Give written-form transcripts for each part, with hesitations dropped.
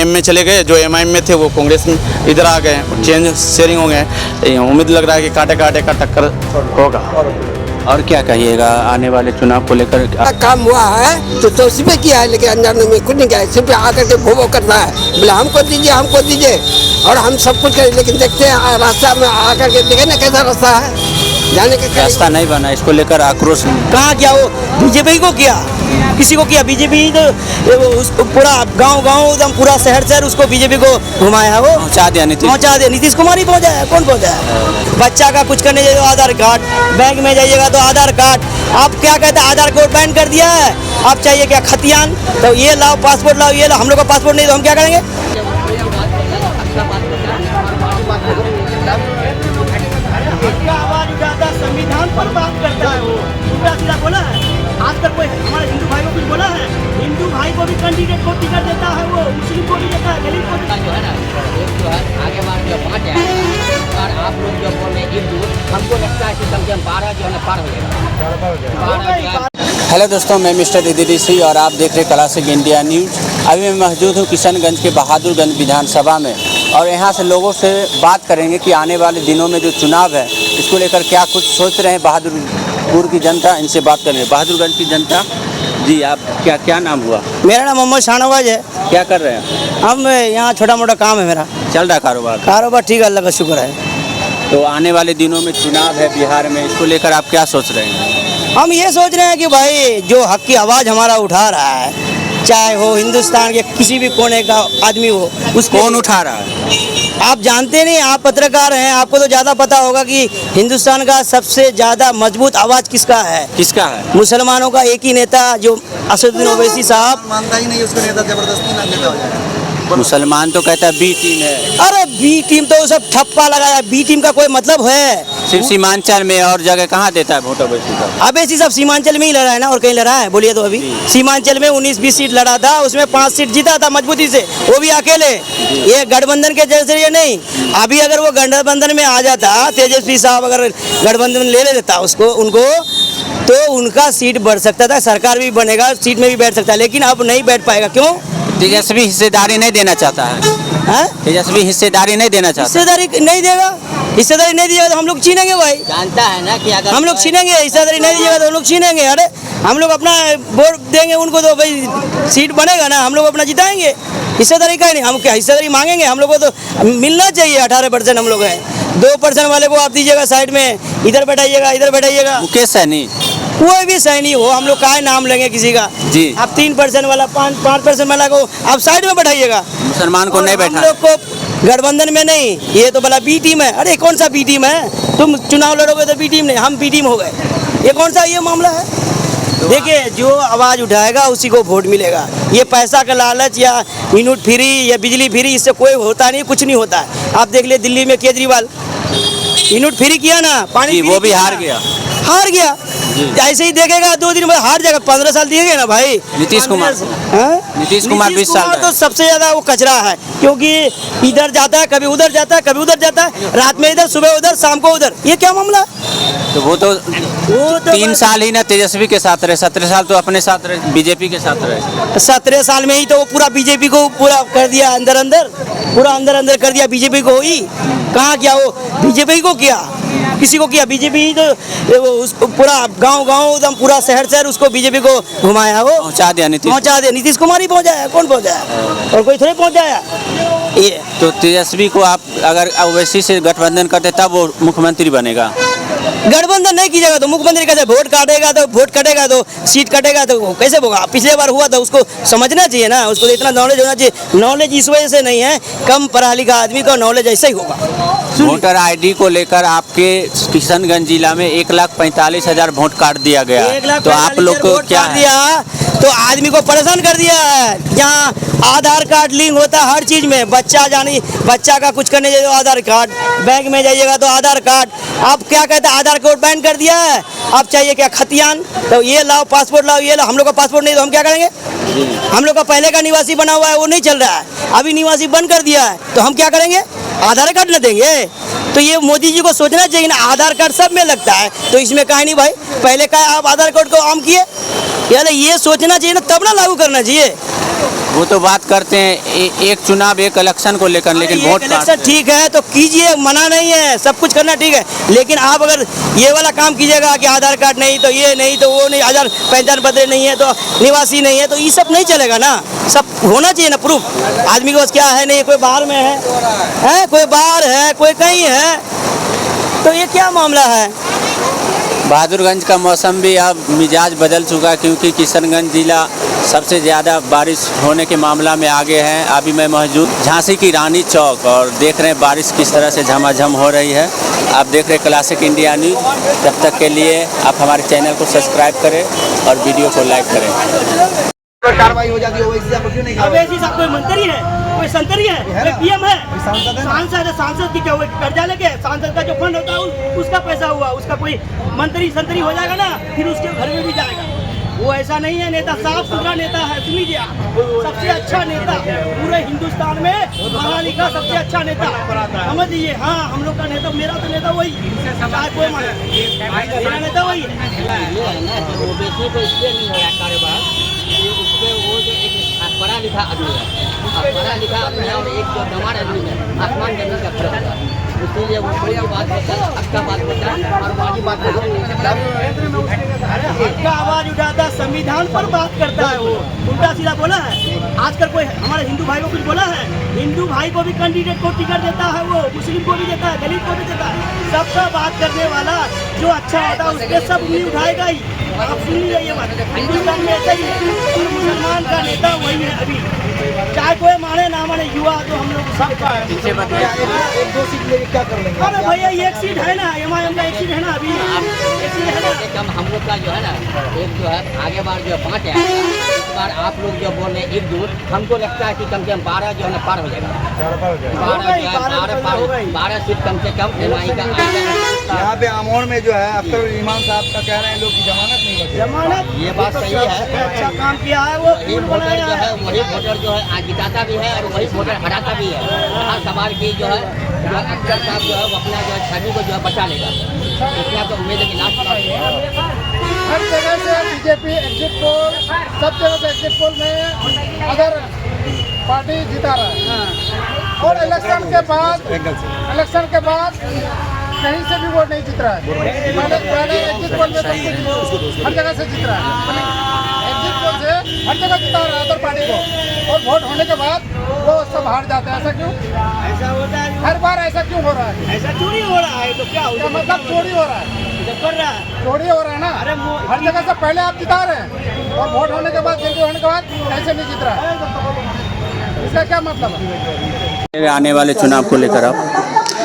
MIM में चले गए, जो एमआईएम में थे वो कांग्रेस में इधर आ गए, चेंज शेयरिंग हो गए। उम्मीद लग रहा है कि काटे काटे का टक्कर होगा। और क्या कहिएगा आने वाले चुनाव को लेकर? काम हुआ है तो उसमें किया है, लेकिन अनजान में कुछ नहीं किया है, सिर्फ आकर के भो करना है, बोले हमको दीजिए और हम सब कुछ करें। लेकिन देखते हैं रास्ता में आकर के देखे ना कैसा रास्ता है, जाने का रास्ता नहीं बना, इसको लेकर आक्रोश कहाँ किया? वो बीजेपी को किया, किसी को किया? बीजेपी तो पूरा गांव एकदम पूरा शहर उसको बीजेपी को घुमाया है, वो पहुँचा दिया नीतीश कुमार ही पहुँचाया। कौन पहुँचाया? बच्चा का कुछ करने जाइए तो आधार कार्ड, बैंक में जाइएगा तो आधार कार्ड। आप क्या कहते हैं, आधार कार्ड बैन कर दिया है, आप चाहिए क्या खतियान? तो ये लाओ पासपोर्ट लाओ, ये लाओ। हम लोग का पासपोर्ट नहीं तो हम क्या करेंगे? संविधान पर बात करता है, वो उल्टा सीधा बोला है। आज तक कोई हमारे हिंदू भाई को कुछ बोला है? हिंदू भाई को भी कैंडिडेट को टिकट देता है, वो मुस्लिम को भी देता है, दलित को भी। जो है ना, एक जो है आगे बार जो 5 है और आप लोग जो बोल रहे हैं हिंदू, हमको लगता है कि कम से कम 12 जो है ना पार हो जाएगा। हेलो दोस्तों, मैं मिस्टर इदरीसी और आप देख रहे क्लासिक इंडिया न्यूज़। अभी मैं मौजूद हूँ किशनगंज के बहादुरगंज विधानसभा में और यहाँ से लोगों से बात करेंगे कि आने वाले दिनों में जो चुनाव है इसको लेकर क्या कुछ सोच रहे हैं बहादुरपुर की जनता। इनसे बात करेंगे। बहादुरगंज की जनता जी, आप क्या नाम हुआ? मेरा नाम मोहम्मद शाहनवाज है। क्या कर रहे हैं? हम यहाँ छोटा मोटा काम है मेरा। चल रहा कारोबार? ठीक है, अल्लाह का शुक्र है। तो आने वाले दिनों में चुनाव है बिहार में, इसको लेकर आप क्या सोच रहे हैं? हम ये सोच रहे हैं कि भाई जो हक की आवाज़ हमारा उठा रहा है, चाहे हो हिंदुस्तान के किसी भी कोने का आदमी हो, उसको कौन उठा रहा है? आप जानते नहीं, आप पत्रकार हैं, आपको तो ज़्यादा पता होगा कि हिंदुस्तान का सबसे ज़्यादा मजबूत आवाज़ किसका है? किसका है? मुसलमानों का एक ही नेता जो असदुद्दीन ओवैसी साहब। मानता ही नहीं उसको नेता, जबरदस्ती ना नेता हो जाए। मुसलमान तो कहता है बी टीम है। अरे बी टीम तो सब ठप्पा लगाया, बी टीम का कोई मतलब है? सिर्फ सीमांचल में, और जगह कहाँ देता है वोट ओवैसी का? अबे सब सीमांचल में ही लड़ा है ना, और कहीं लड़ा है? बोलिए तो। अभी सीमांचल में 19-20 सीट लड़ा था, उसमें 5 सीट जीता था मजबूती से, वो भी अकेले। ये गठबंधन के जैसे ये नहीं। अभी अगर वो गठबंधन में आ जाता, तेजस्वी साहब अगर गठबंधन ले लेता उनको तो उनका सीट बढ़ सकता था, सरकार भी बनेगा, सीट में भी बैठ सकता है, लेकिन अब नहीं बैठ पाएगा। क्यों? तेजस्वी हिस्सेदारी नहीं देना चाहता है। तेजस्वी हिस्सेदारी नहीं देना चाहता। हिस्सेदारी नहीं देगा, हिस्सेदारी नहीं दिया तो हम लोग छीनेंगे भाई। जानता है ना कि अगर हम लोग छीनेंगे, हिस्सेदारी नहीं दिएगा तो हम लोग छीनेंगे। अरे हम लोग अपना वोट देंगे उनको तो भाई सीट बनेगा ना, हम लोग अपना जिताएंगे। हिस्सेदारी का नहीं, हम क्या हिस्सेदारी मांगेंगे? हम लोग को तो मिलना चाहिए। 18% हम लोग हैं, 2% वाले को आप दीजिएगा साइड में, इधर बैठाइएगा, इधर बैठाइएगा। मुकेश सैनी कोई भी सैनी हो, हम लोग का नाम लेंगे किसी का जी। आप 3% वाला 5% वाला को आप साइड में बैठाइएगा, मुसलमान को नहीं बैठा। हम लोग को गठबंधन में नहीं, ये तो बोला बी टीम है। अरे कौन सा बी टीम है? तुम चुनाव लड़ोगे तो बी टीम नहीं, हम बी टीम हो गए। ये कौन सा ये मामला है? देखिए, जो आवाज़ उठाएगा उसी को वोट मिलेगा। ये पैसा का लालच या यूनिट फ्री या बिजली फ्री, इससे कोई होता नहीं, कुछ नहीं होता है। आप देख लिए दिल्ली में केजरीवाल यूनिट फ्री किया ना, पानी वो भी हार गया। ऐसे ही देखेगा 2 दिन में हार जाएगा। 15 साल दिए गए ना भाई नीतीश कुमार। नीतीश कुमार 20 साल तो सबसे ज्यादा वो कचरा है, क्योंकि इधर जाता है, कभी उधर जाता है, कभी उधर जाता है, रात में इधर, सुबह उधर, शाम को उधर। ये क्या मामला? तो वो तो 3 साल ही ना तेजस्वी के साथ रहे, 17 साल तो अपने साथ रहे, बीजेपी के साथ रहे। 17 साल में ही तो वो पूरा बीजेपी को पूरा कर दिया, अंदर पूरा अंदर कर दिया बीजेपी को ही। कहाँ किया? वो बीजेपी को किया, किसी को किया? बीजेपी तो पूरा गांव एकदम पूरा शहर उसको बीजेपी को घुमाया है, वो पहुँचा दिया नीतीश कुमार ही पहुँचाया। कौन पहुँचाया? और कोई थोड़ी पहुँचाया। ये तो तेजस्वी को आप अगर ओवैसी से गठबंधन करते तब वो मुख्यमंत्री बनेगा। गठबंधन नहीं कीजिएगा तो मुख्यमंत्री कैसे? वोट कटेगा तो सीट कटेगा तो कैसे होगा? पिछले बार हुआ था, उसको समझना चाहिए ना, उसको इतना नॉलेज होना चाहिए। नॉलेज इस वजह से नहीं है, कम पढ़ा लिखा आदमी का नॉलेज ऐसा ही होगा। वोटर आईडी को लेकर आपके किशनगंज जिला में 1,45,000 वोट काट दिया गया, तो आप लोग को क्या दिया? तो आदमी को परेशान कर दिया है। जहाँ आधार कार्ड लिंक होता है हर चीज़ में, बच्चा का कुछ करने जाइए तो आधार कार्ड, बैंक में जाइएगा तो आधार कार्ड। आप क्या कहते हैं, आधार कार्ड बैन कर दिया है, आप चाहिए क्या खतियान? तो ये लाओ पासपोर्ट लाओ, ये लाओ। हम लोग का पासपोर्ट नहीं तो हम क्या करेंगे? हम लोग का पहले का निवासी बना हुआ है, वो नहीं चल रहा है, अभी निवासी बंद कर दिया है, तो हम क्या करेंगे? आधार कार्ड न देंगे? तो ये मोदी जी को सोचना चाहिए ना, आधार कार्ड सब में लगता है, तो इसमें कहा नहीं भाई, पहले का आप आधार कार्ड को आम किए, यानी ये सोचना चाहिए ना, तब ना लागू करना चाहिए। वो तो बात करते हैं एक चुनाव एक इलेक्शन को लेकर, लेकिन ये वोट इलेक्शन काटते हैं। ठीक है तो कीजिए, मना नहीं है, सब कुछ करना ठीक है, लेकिन आप अगर ये वाला काम कीजिएगा कि आधार कार्ड नहीं तो ये नहीं तो वो नहीं, आधार पहचान पत्र नहीं है तो निवासी नहीं है, तो ये सब नहीं चलेगा ना। सब होना चाहिए ना प्रूफ। आदमी के पास क्या है नहीं, कोई बाहर में है कोई बाहर है, कोई कहीं है, तो ये क्या मामला है। बहादुरगंज का मौसम भी अब मिजाज बदल चुका, क्योंकि किशनगंज जिला सबसे ज़्यादा बारिश होने के मामला में आगे है। अभी मैं मौजूद झांसी की रानी चौक और देख रहे हैं बारिश किस तरह से झमाझम हो रही है। आप देख रहे हैं क्लासिक इंडिया न्यूज़। तब तक के लिए आप हमारे चैनल को सब्सक्राइब करें और वीडियो को लाइक करें। कार्रवाई हो जाती है वैसे आप क्यों नहीं अब ऐसी सब कोई मंत्री है, कोई संतरी है, कोई पीएम है, सांसद की क्या हुआ, कर्जा लेके सांसद का जो फंड होता है उसका पैसा हुआ, उसका कोई मंत्री संतरी हो जाएगा ना, फिर उसके घर में भी जाएगा। वो ऐसा नहीं है, नेता साफ सुथरा नेता है। सुन लीजिए, सबसे अच्छा नेता पूरे हिंदुस्तान में पढ़ा लिखा सबसे अच्छा नेता, समझ लीजिए। हाँ, हम लोग का नेता, मेरा तो नेता वही, चाहे कोई माने, मेरा नेता वही पढ़ा लिखा आदमी है, पढ़ा लिखा आदमी है और एक जो गंवार आदमी है, आसमान जमीन का फर्क है। इसीलिए वो बड़ी बात होता है, अच्छा बात होता है और बड़ी बात का आवाज उठाता, संविधान पर बात करता है। वो उल्टा सीधा बोला है। आजकल कोई हमारे हिंदू भाई को कुछ बोला है? हिंदू भाई को भी कैंडिडेट को टिकट देता है, वो मुस्लिम को भी देता है, दलित को भी देता है। सबका बात करने वाला जो अच्छा होता है उसके सब उंगली उठाएगा ही। आप सुन लीजिए ये बात, हिंदुस्तान में ऐसा ही है। मुसलमान का नेता वही है अभी, चाहे कोई माने ना माने, युवा तो हम लोग सबका है। पीछे बताइए। एक दो सीट लेके क्या कर लेंगे? अरे भैया एक सीट है ना, एमआईएम का एक सीट है ना, अभी एक सीट है ना। कम हम लोग का जो है ना, एक जो है आगे बार जो 5 है, इस बार आप लोग जो बोल रहे हैं 1 दूर, हमको लगता है कि कम से कम 12 जो है ना पार हो जाएगा। 12 सीट कम से कम एमआई का आएगा। यहाँ पे अमोड़ में जो है अख्तर इमाम साहब का कह रहे हैं लोग की जमानत नहीं बची। जमानत ये बात सही है। अच्छा काम किया है, वो वही पुल वोटर बनाया जो है, है। वही वोटर जो है आज जिताता भी है और वही वोटर हराता भी है। हर सवाल की जो है अख्तर साहब जो है वो अपना जो है छवि को जो है बचा लेगा। इतना तो उम्मीद है कि लास्ट हर जगह से बीजेपी एग्जिट पोल, सब जगह से एग्जिट पोल में अदर पार्टी जिता रहा है। और इलेक्शन के बाद कहीं से भी वोट नहीं जीत रहा है। पहले एग्जिट पोल में तो हर जगह से जीत रहा है, एग्जिट पोल से हर जगह जिता रहा है अदर पार्टी को, और वोट होने के बाद वो सब हार जाते हैं। ऐसा क्यों? ऐसा होता है, हर बार ऐसा क्यों हो रहा है? ऐसा चोरी हो रहा है तो क्या क्या होगा? मतलब चोरी हो रहा है? जब कर रहा है चोरी हो रहा है ना। अरे हर जगह से पहले आप जिता रहे हैं और वोट होने के बाद, गिनती होने के बाद ऐसे नहीं जीत रहा है। इसका क्या मतलब है? आने वाले चुनाव को लेकर आप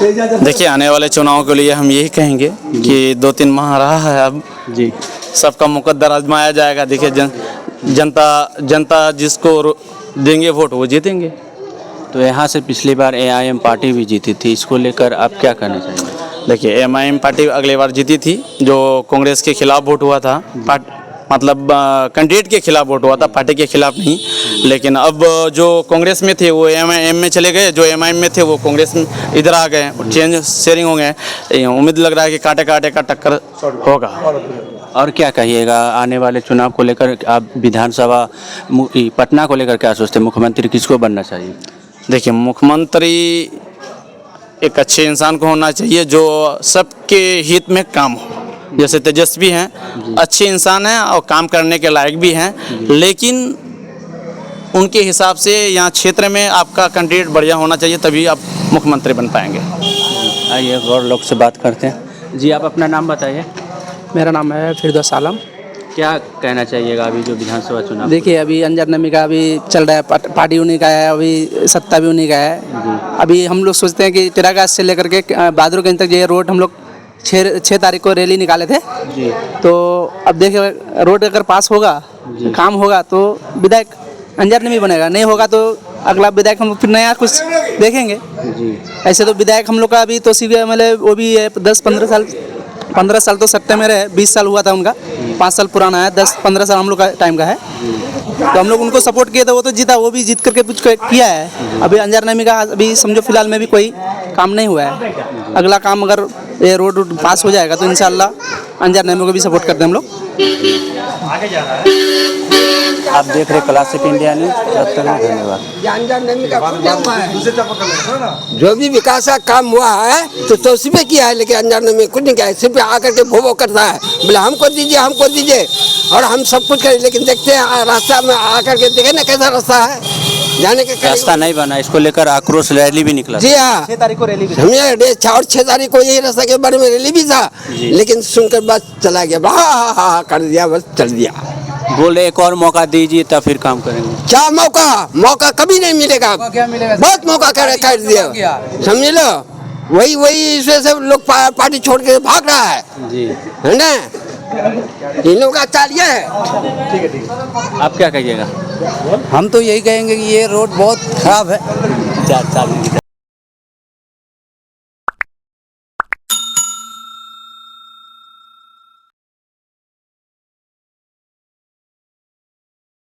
देखिए, आने वाले चुनाव के लिए हम यही कहेंगे कि 2-3 माह रहा है अब जी, सबका मुकद्दर आजमाया जाएगा। देखिए, जनता जिसको देंगे वोट वो जीतेंगे। तो यहाँ से पिछली बार एआईएम पार्टी भी जीती थी, इसको लेकर आप क्या कहना चाहेंगे? देखिए, एमआईएम पार्टी अगली बार जीती थी, जो कांग्रेस के खिलाफ वोट हुआ था, मतलब कैंडिडेट के खिलाफ वोट हुआ था, पार्टी के खिलाफ नहीं। लेकिन अब जो कांग्रेस में थे वो एमआईएम में चले गए, जो एमआईएम में थे वो कांग्रेस में इधर आ गए, चेंज शेयरिंग हो गए। उम्मीद लग रहा है कि कांटे कांटे का टक्कर होगा। और क्या कहिएगा आने वाले चुनाव को लेकर? आप विधानसभा पटना को लेकर क्या सोचते हैं? मुख्यमंत्री किसको बनना चाहिए? देखिए, मुख्यमंत्री एक अच्छे इंसान को होना चाहिए जो सबके हित में काम हो। जैसे तेजस्वी हैं, अच्छे इंसान हैं और काम करने के लायक भी हैं, लेकिन उनके हिसाब से यहाँ क्षेत्र में आपका कैंडिडेट बढ़िया होना चाहिए, तभी आप मुख्यमंत्री बन पाएंगे। आइए और लोग से बात करते हैं। जी, आप अपना नाम बताइए। मेरा नाम है फिरदौस आलम। क्या कहना चाहिएगा अभी जो विधानसभा चुनाव? देखिए, अभी अंजर नमी का अभी चल रहा है, पार्टी उन्हीं का है, अभी सत्ता भी उन्हीं का है। अभी हम लोग सोचते हैं कि तिरागाछ से लेकर के बहादुरगंज तक ये रोड हम लोग 6 तारीख को रैली निकाले थे जी। तो अब देखिए, रोड अगर पास होगा, काम होगा तो विधायक अंजर नमी बनेगा, नहीं होगा तो अगला विधायक हम फिर नया कुछ देखेंगे जी। ऐसे तो विधायक हम लोग का अभी तो सीबीआई मतलब वो भी है 15 साल तो सत्ता में रहे, 20 साल हुआ था उनका, 5 साल पुराना है, 10-15 साल हम लोग का टाइम का है। तो हम लोग उनको सपोर्ट किए थे, वो तो जीता, वो भी जीत करके कुछ किया है। अभी अंजार नमी का अभी समझो फिलहाल में भी कोई काम नहीं हुआ है। अगला काम अगर ये रोड पास हो जाएगा तो इंशाल्लाह अंजार नमी को भी सपोर्ट करते हैं हम लोग। आप देख रहे क्लासिक इंडिया न्यूज। तब तक धन्यवाद। जो भी विकास का काम हुआ है तो तोसी पे किया है, लेकिन अनजाने में कुछ नहीं किया है। सिर्फ आकर के भो करता है, बोले हमको दीजिए और हम सब कुछ करें, लेकिन देखते हैं रास्ता में आकर के देखे ना कैसा रास्ता है जाने के। रास्ता नहीं बना, इसको लेकर आक्रोश रैली भी निकला। जी हाँ, 6 तारीख को रैली भी समझे। 6 तारीख को यही रास्ता के बारे में रैली भी था, लेकिन सुनकर बस चला गया, हाँ कर दिया, बस चल दिया। बोले एक और मौका दीजिए तब फिर काम करेंगे। क्या मौका कभी नहीं मिलेगा। क्या मिलेगा? बहुत मौका कर दिया, समझ लो। वही इसमें से लोग पार्टी छोड़ के भाग रहा है जी, है ना। इन लोगों का चाल ये है। आप क्या कहिएगा? हम तो यही कहेंगे कि ये रोड बहुत खराब है। चाल